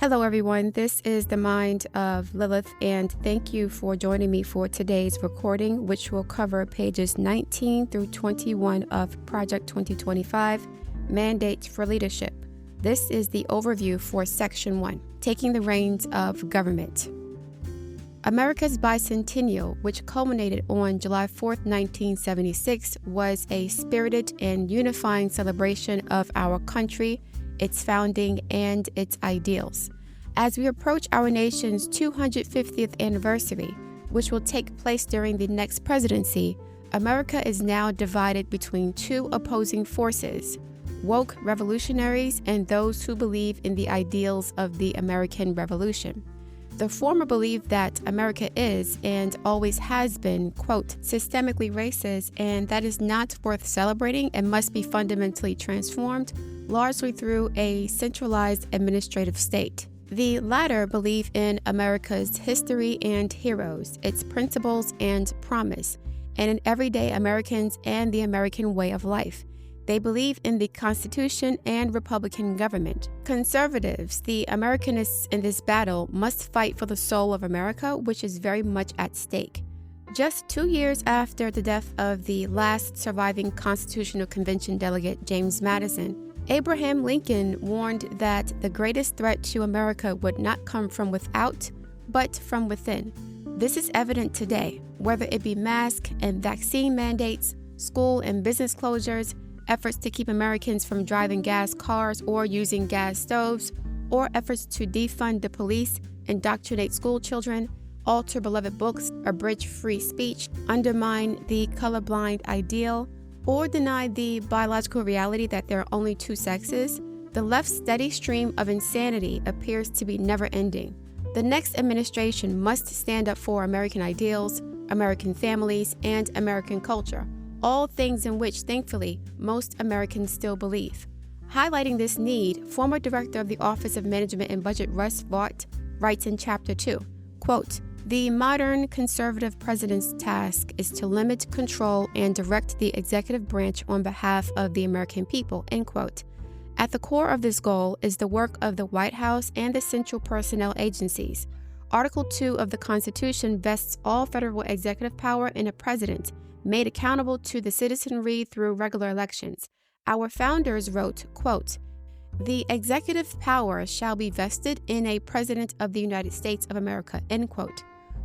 Hello, everyone. This is the Mind of Lilith, and thank you for joining me for today's recording, which will cover pages 19 through 21 of Project 2025, Mandates for Leadership. This is the overview for Section 1, Taking the Reins of Government. America's bicentennial, which culminated on July 4th, 1976, was a spirited and unifying celebration of our country, its founding, and its ideals. As we approach our nation's 250th anniversary, which will take place during the next presidency, America is now divided between two opposing forces: woke revolutionaries and those who believe in the ideals of the American Revolution. The former believe that America is and always has been, quote, systemically racist, and that is not worth celebrating and must be fundamentally transformed, largely through a centralized administrative state. The latter believe in America's history and heroes, its principles and promise, and in everyday Americans and the American way of life. They believe in the Constitution and Republican government. Conservatives, the Americanists in this battle, must fight for the soul of America, which is very much at stake. Just 2 years after the death of the last surviving Constitutional Convention delegate, James Madison, Abraham Lincoln warned that the greatest threat to America would not come from without, but from within. This is evident today, whether it be mask and vaccine mandates, school and business closures, efforts to keep Americans from driving gas cars or using gas stoves, or efforts to defund the police, indoctrinate school children, alter beloved books, abridge free speech, undermine the colorblind ideal, or deny the biological reality that there are only two sexes. The left's steady stream of insanity appears to be never-ending. The next administration must stand up for American ideals, American families, and American culture, all things in which, thankfully, most Americans still believe. Highlighting this need, former director of the Office of Management and Budget Russ Vought writes in Chapter 2, quote, "The modern conservative president's task is to limit, control, and direct the executive branch on behalf of the American people," end quote. At the core of this goal is the work of the White House and the central personnel agencies. Article 2 of the Constitution vests all federal executive power in a president, made accountable to the citizenry through regular elections. Our founders wrote, quote, "The executive power shall be vested in a President of the United States of America," end quote.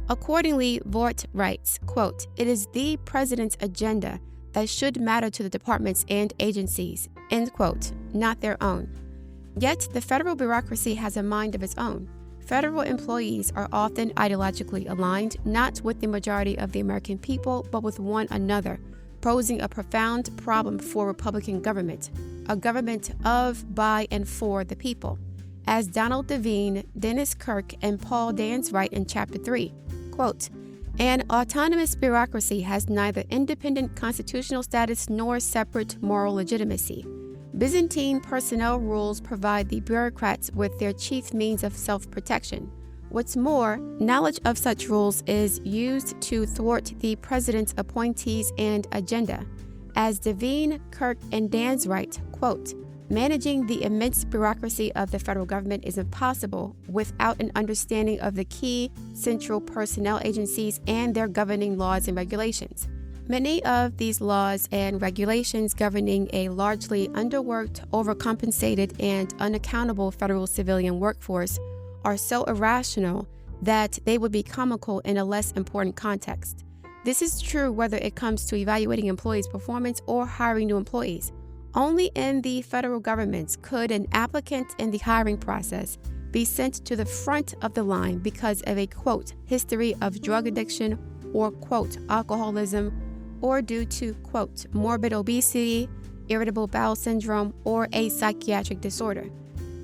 Accordingly, Vought writes, quote, "It is the President's agenda that should matter to the departments and agencies," end quote, not their own. Yet, the federal bureaucracy has a mind of its own. Federal employees are often ideologically aligned, not with the majority of the American people, but with one another, posing a profound problem for Republican government, a government of, by, and for the people. As Donald Devine, Dennis Kirk, and Paul Dans write in Chapter 3, quote, "An autonomous bureaucracy has neither independent constitutional status nor separate moral legitimacy. Byzantine personnel rules provide the bureaucrats with their chief means of self-protection. What's more, knowledge of such rules is used to thwart the president's appointees and agenda." As Devine, Kirk, and Dans write, quote, "Managing the immense bureaucracy of the federal government is impossible without an understanding of the key central personnel agencies and their governing laws and regulations. Many of these laws and regulations governing a largely underworked, overcompensated, and unaccountable federal civilian workforce are so irrational that they would be comical in a less important context. This is true whether it comes to evaluating employees' performance or hiring new employees. Only in the federal government could an applicant in the hiring process be sent to the front of the line because of a, quote, history of drug addiction or, quote, alcoholism, or due to, quote, morbid obesity, irritable bowel syndrome, or a psychiatric disorder.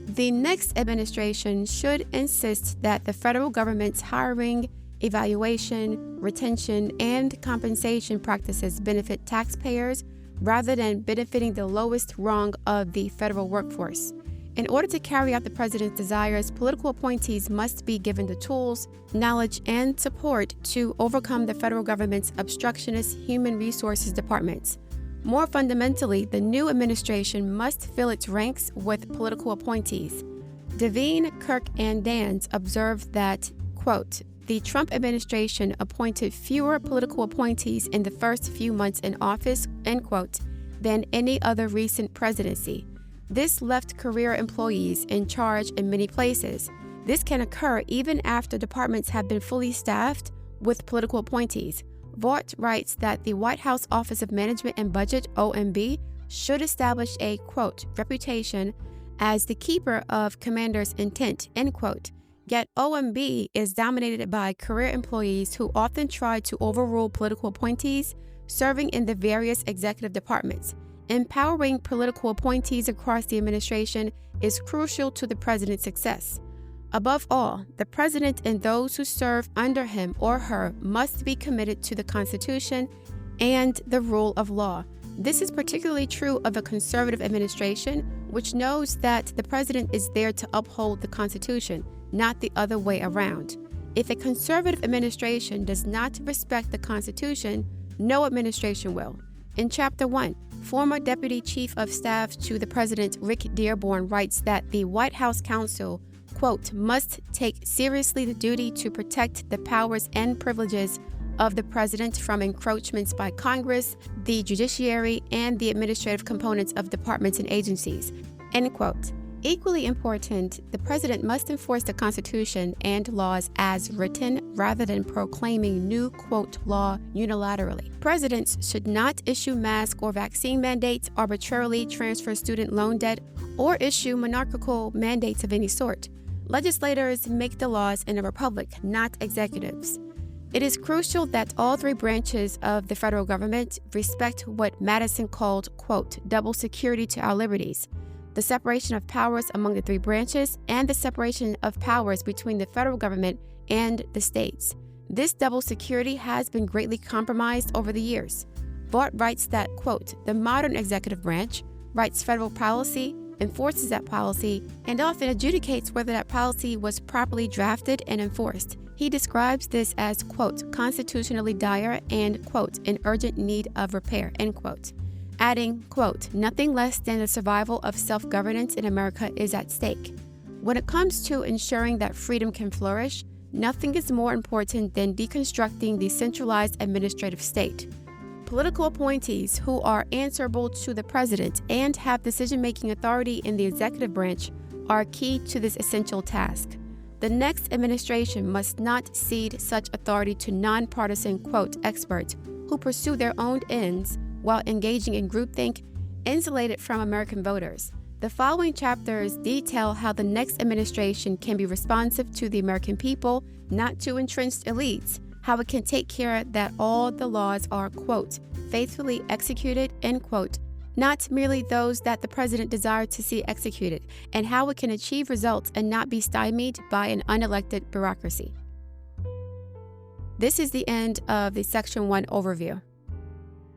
The next administration should insist that the federal government's hiring, evaluation, retention, and compensation practices benefit taxpayers rather than benefiting the lowest rung of the federal workforce. In order to carry out the president's desires, political appointees must be given the tools, knowledge, and support to overcome the federal government's obstructionist human resources departments. More fundamentally, the new administration must fill its ranks with political appointees. Devine, Kirk, and Dans observed that, quote, the Trump administration appointed fewer political appointees in the first few months in office, end quote, than any other recent presidency. This left career employees in charge in many places. This can occur even after departments have been fully staffed with political appointees. Vaught writes that the White House Office of Management and Budget, OMB, should establish a, quote, reputation as the keeper of commander's intent, end quote. Yet OMB is dominated by career employees who often try to overrule political appointees serving in the various executive departments. Empowering political appointees across the administration is crucial to the president's success. Above all, the president and those who serve under him or her must be committed to the Constitution and the rule of law. This is particularly true of a conservative administration, which knows that the president is there to uphold the Constitution, not the other way around. If a conservative administration does not respect the Constitution, no administration will. In Chapter 1, former Deputy Chief of Staff to the President Rick Dearborn writes that the White House Counsel, quote, must take seriously the duty to protect the powers and privileges of the president from encroachments by Congress, the judiciary, and the administrative components of departments and agencies, end quote. Equally important, the president must enforce the Constitution and laws as written rather than proclaiming new, quote, law unilaterally. Presidents should not issue mask or vaccine mandates, arbitrarily transfer student loan debt, or issue monarchical mandates of any sort. Legislators make the laws in a republic, not executives. It is crucial that all three branches of the federal government respect what Madison called, quote, double security to our liberties, the separation of powers among the three branches, and the separation of powers between the federal government and the states. This double security has been greatly compromised over the years. Vaught writes that, quote, the modern executive branch writes federal policy, enforces that policy, and often adjudicates whether that policy was properly drafted and enforced. He describes this as, quote, constitutionally dire and, quote, in urgent need of repair, end quote. Adding, quote, nothing less than the survival of self-governance in America is at stake. When it comes to ensuring that freedom can flourish, nothing is more important than deconstructing the centralized administrative state. Political appointees who are answerable to the president and have decision-making authority in the executive branch are key to this essential task. The next administration must not cede such authority to nonpartisan, quote, experts who pursue their own ends while engaging in groupthink, insulated from American voters. The following chapters detail how the next administration can be responsive to the American people, not to entrenched elites, how it can take care that all the laws are, quote, faithfully executed, end quote, not merely those that the president desired to see executed, and how it can achieve results and not be stymied by an unelected bureaucracy. This is the end of the Section 1 overview.